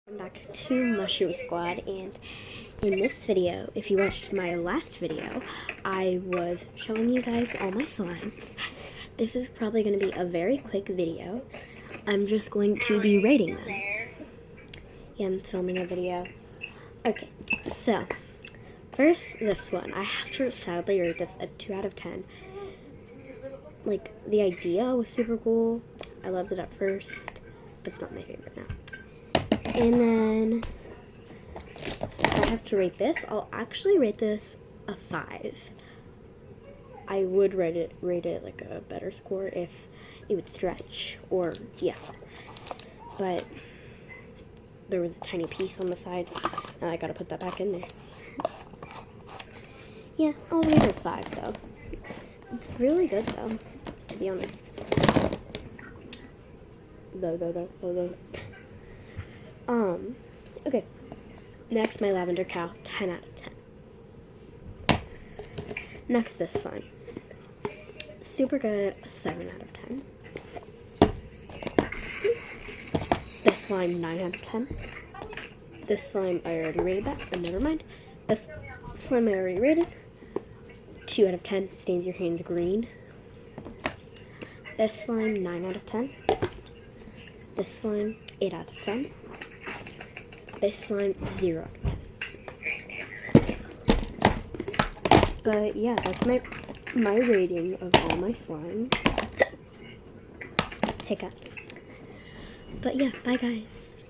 Welcome back to Mushroom Squad, and in this video, if you watched my last video, I was showing you guys all my slimes. This is probably going to be a very quick video. I'm just going to be rating them. Yeah, I'm filming a video. Okay, so, first this one. I have to sadly rate this a 2 out of 10. Like, the idea was super cool. I loved it at first, but it's not my favorite now. And then, if I have to rate this, I'll actually rate this a 5. I would rate it like a better score if it would stretch, or, yeah. But, there was a tiny piece on the side, and I gotta put that back in there. Yeah, I'll rate it a 5, though. It's really good, though, to be honest. Okay. Next, my lavender cow, 10 out of 10. Next, this slime. Super good, 7 out of 10. This slime, 9 out of 10. This slime, I already rated that, and never mind. This slime I already rated, 2 out of 10, stains your hands green. This slime, 9 out of 10. This slime, 8 out of 10. This slime, 0 out of 10. But yeah, that's my rating of all my slimes. Hiccups. But yeah, bye guys.